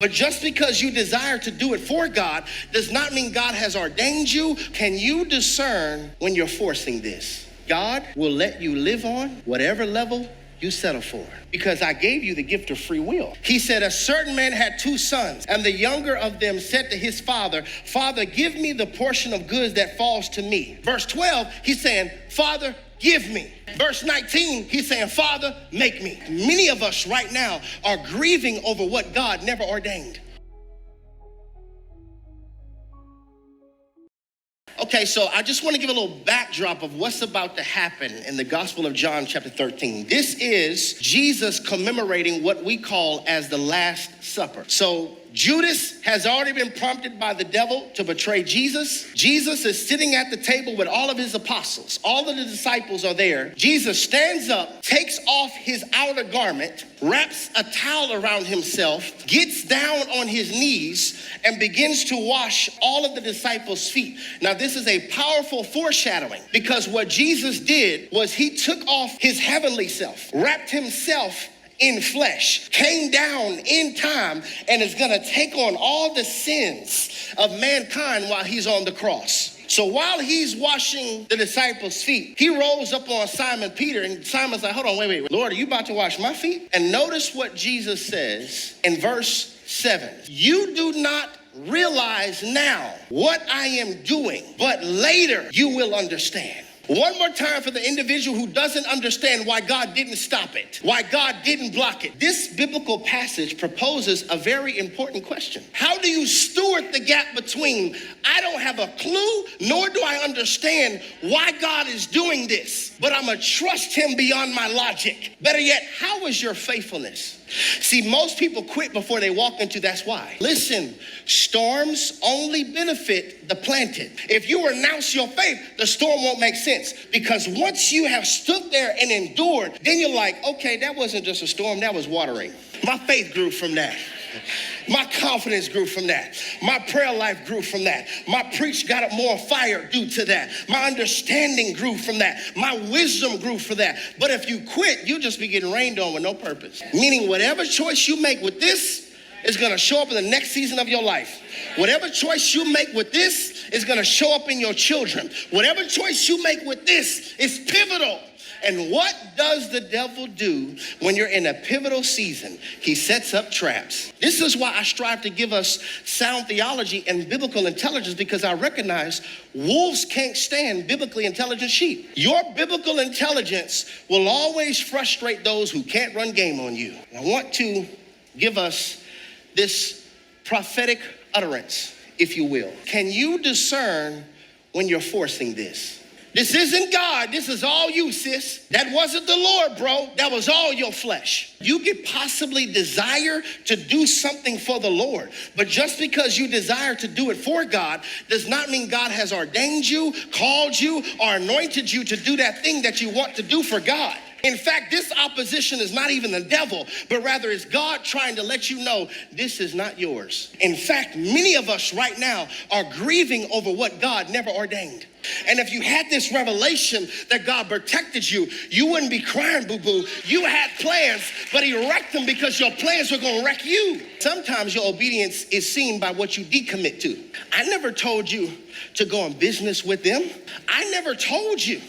But just because you desire to do it for God does not mean God has ordained you. Can you discern when you're forcing this? God will let you live on whatever level you settle for, because I gave you the gift of free will. He said, a certain man had 2 sons, and the younger of them said to his father, Father, give me the portion of goods that falls to me. Verse 12, he's saying, Father, give me. Verse 19, he's saying, Father, make me. Many of us right now are grieving over what God never ordained. Okay, so I just want to give a little backdrop of what's about to happen in the Gospel of John chapter 13. This is Jesus commemorating what we call as the Last Supper. So Judas has already been prompted by the devil to betray Jesus. Jesus is sitting at the table with all of his apostles. All of the disciples are there. Jesus stands up, takes off his outer garment, wraps a towel around himself, gets down on his knees, and begins to wash all of the disciples' feet. Now, this is a powerful foreshadowing, because what Jesus did was he took off his heavenly self, wrapped himself in flesh, came down in time, and is going to take on all the sins of mankind while he's on the cross. So while he's washing the disciples' feet, he rolls up on Simon Peter, and Simon's like, hold on, wait, Lord, are you about to wash my feet? And notice what Jesus says in verse 7. You do not realize now what I am doing, but later you will understand. One more time for the individual who doesn't understand why God didn't stop it, why God didn't block it. This biblical passage proposes a very important question. How do you steward the gap between I don't have a clue, nor do I understand why God is doing this, but I'm going to trust him beyond my logic? Better yet, how is your faithfulness? See, most people quit before they walk into that's why. Listen, storms only benefit the planted. If you renounce your faith, the storm won't make sense, because once you have stood there and endured, then you're like, okay, that wasn't just a storm, that was watering. My faith grew from that. My confidence grew from that. My prayer life grew from that. My preach got more fire due to that. My understanding grew from that. My wisdom grew for that. But if you quit, you'll just be getting rained on with no purpose. Meaning whatever choice you make with this is going to show up in the next season of your life. Whatever choice you make with this is going to show up in your children. Whatever choice you make with this is pivotal. And what does the devil do when you're in a pivotal season? He sets up traps. This is why I strive to give us sound theology and biblical intelligence, because I recognize wolves can't stand biblically intelligent sheep. Your biblical intelligence will always frustrate those who can't run game on you. I want to give us this prophetic utterance, if you will. Can you discern when you're forcing this? This isn't God. This is all you, sis. That wasn't the Lord, bro. That was all your flesh. You could possibly desire to do something for the Lord, but just because you desire to do it for God does not mean God has ordained you, called you, or anointed you to do that thing that you want to do for God. In fact, this opposition is not even the devil, but rather it's God trying to let you know this is not yours. In fact, many of us right now are grieving over what God never ordained. And if you had this revelation that God protected you, you wouldn't be crying, boo-boo. You had plans, but he wrecked them because your plans were going to wreck you. Sometimes your obedience is seen by what you decommit to. I never told you to go on business with them. I never told you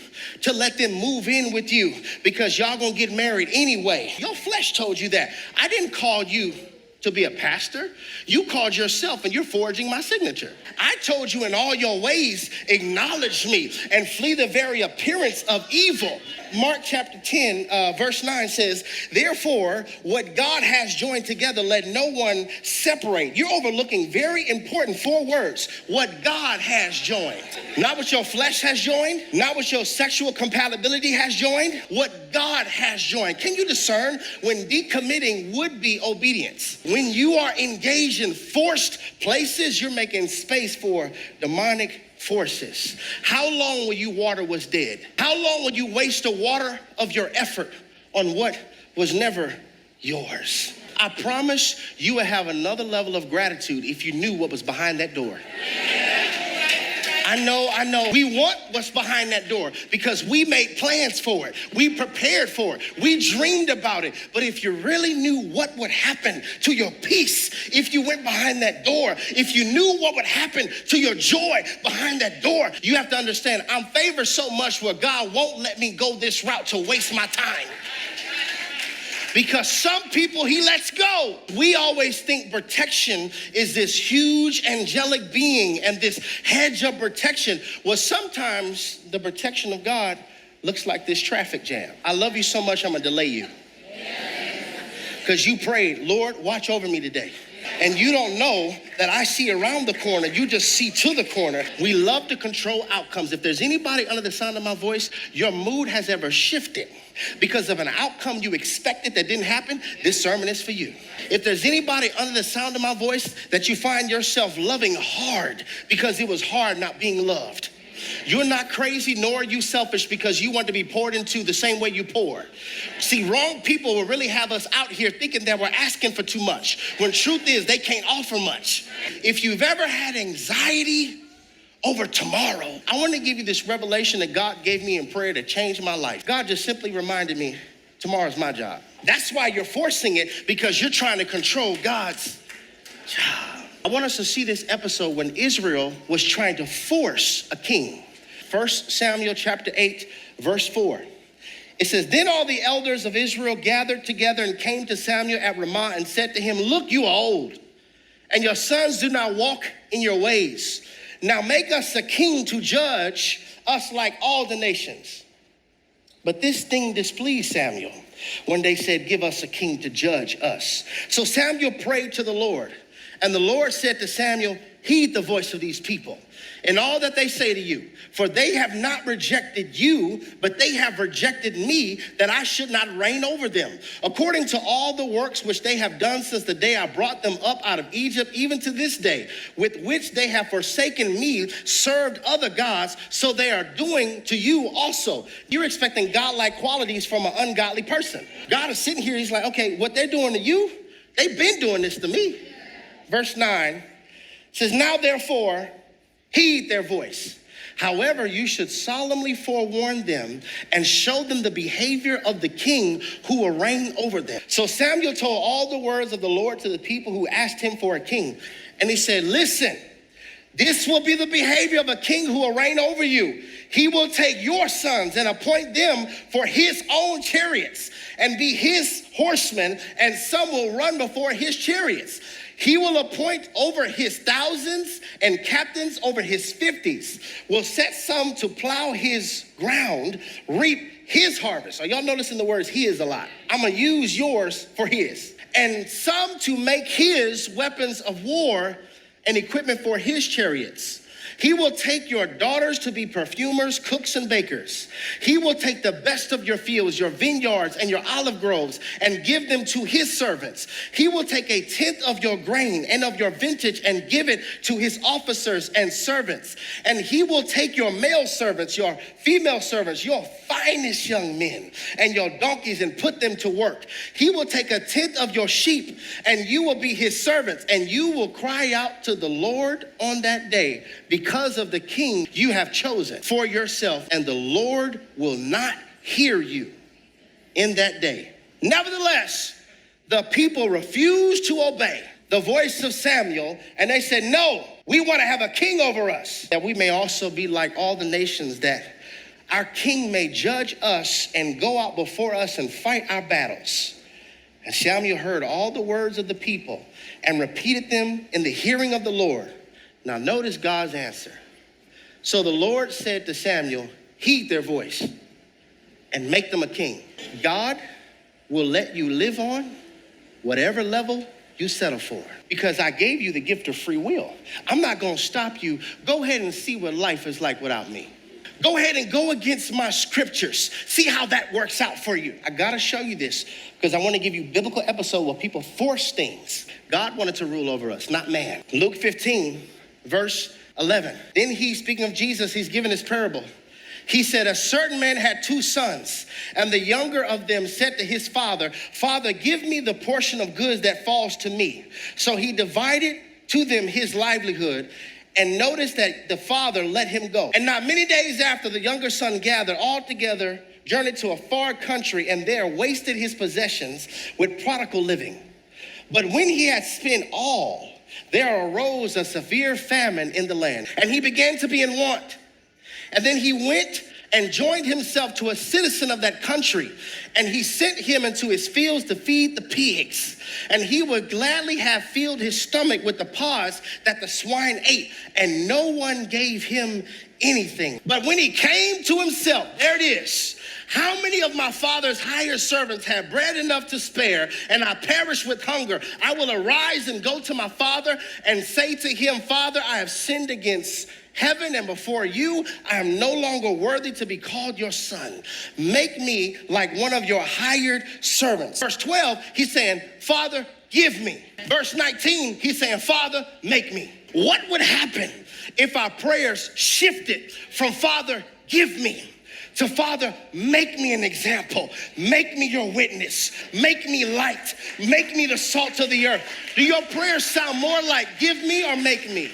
to let them move in with you because y'all gonna get married anyway. Your flesh told you that. I didn't call you to be a pastor. You called yourself, and you're forging my signature. I told you in all your ways, acknowledge me and flee the very appearance of evil. Mark chapter 10, verse 9 says, therefore, what God has joined together, let no one separate. You're overlooking very important 4 words. What God has joined. Not what your flesh has joined, not what your sexual compatibility has joined, what God has joined. Can you discern when decommitting would be obedience? When you are engaged in forced places, you're making space for demonic forces. How long will you water what's dead? How long will you waste the water of your effort on what was never yours? I promise you will have another level of gratitude if you knew what was behind that door. I know. We want what's behind that door because we made plans for it. We prepared for it. We dreamed about it. But if you really knew what would happen to your peace if you went behind that door, if you knew what would happen to your joy behind that door, you have to understand, I'm favored so much where God won't let me go this route to waste my time. Because some people he lets go. We always think protection is this huge angelic being and this hedge of protection. Well, sometimes the protection of God looks like this traffic jam. I love you so much, I'm gonna delay you. Because you prayed, Lord, watch over me today. And you don't know that I see around the corner, you just see to the corner. We love to control outcomes. If there's anybody under the sound of my voice, your mood has ever shifted because of an outcome you expected that didn't happen, this sermon is for you. If there's anybody under the sound of my voice that you find yourself loving hard because it was hard not being loved, you're not crazy, nor are you selfish because you want to be poured into the same way you pour. See, wrong people will really have us out here thinking that we're asking for too much, when truth is they can't offer much. If you've ever had anxiety over tomorrow, I want to give you this revelation that God gave me in prayer to change my life. God just simply reminded me, tomorrow's my job. That's why you're forcing it, because you're trying to control God's job. I want us to see this episode when Israel was trying to force a king. 1 Samuel chapter 8, verse 4. It says, then all the elders of Israel gathered together and came to Samuel at Ramah and said to him, look, you are old, and your sons do not walk in your ways. Now make us a king to judge us like all the nations. But this thing displeased Samuel when they said, give us a king to judge us. So Samuel prayed to the Lord. And the Lord said to Samuel, heed the voice of these people and all that they say to you, for they have not rejected you, but they have rejected me, that I should not reign over them, according to all the works which they have done since the day I brought them up out of Egypt, even to this day, with which they have forsaken me, served other gods, so they are doing to you also. You're expecting godlike qualities from an ungodly person. God is sitting here, he's like, okay, what they're doing to you, they've been doing this to me. Verse 9 says, now therefore, heed their voice. However, you should solemnly forewarn them and show them the behavior of the king who will reign over them. So Samuel told all the words of the Lord to the people who asked him for a king. And he said, listen, this will be the behavior of a king who will reign over you. He will take your sons and appoint them for his own chariots and be his horsemen, and some will run before his chariots. He will appoint over his thousands and captains over his 50s, will set some to plow his ground, reap his harvest. Are y'all noticing the words his a lot? I'm gonna use yours for his. And some to make his weapons of war and equipment for his chariots. He will take your daughters to be perfumers, cooks, and bakers. He will take the best of your fields, your vineyards, and your olive groves, and give them to his servants. He will take a tenth of your grain and of your vintage and give it to his officers and servants. And he will take your male servants, your female servants, your finest young men, and your donkeys, and put them to work. He will take a tenth of your sheep, and you will be his servants, and you will cry out to the Lord on that day, because of the king you have chosen for yourself, and the Lord will not hear you in that day. Nevertheless, the people refused to obey the voice of Samuel, and they said, no, we want to have a king over us, that we may also be like all the nations, that our king may judge us and go out before us and fight our battles. And Samuel heard all the words of the people and repeated them in the hearing of the Lord. Now notice God's answer. So the Lord said to Samuel, heed their voice and make them a king. God will let you live on whatever level you settle for, because I gave you the gift of free will. I'm not going to stop you. Go ahead and see what life is like without me. Go ahead and go against my scriptures. See how that works out for you. I got to show you this because I want to give you a biblical episode where people force things. God wanted to rule over us, not man. Luke 15, verse 11. Then speaking of Jesus, he's given this parable. He said, a certain man had two sons, and the younger of them said to his father, Father, give me the portion of goods that falls to me. So he divided to them his livelihood. and noticed that the father let him go. And not many days after, the younger son gathered all together, journeyed to a far country, and there wasted his possessions with prodigal living. But when he had spent all, there arose a severe famine in the land, and he began to be in want. And then he went and joined himself to a citizen of that country, and he sent him into his fields to feed the pigs. And he would gladly have filled his stomach with the pods that the swine ate, and no one gave him anything. But when he came to himself, there it is. How many of my father's hired servants have bread enough to spare, and I perish with hunger? I will arise and go to my father and say to him, Father, I have sinned against heaven and before you. I am no longer worthy to be called your son. Make me like one of your hired servants. Verse 12, he's saying, Father, give me. Verse 19, he's saying, Father, make me. What would happen if our prayers shifted from Father, give me, to Father, make me an example, make me your witness, make me light, make me the salt of the earth? Do your prayers sound more like give me or make me?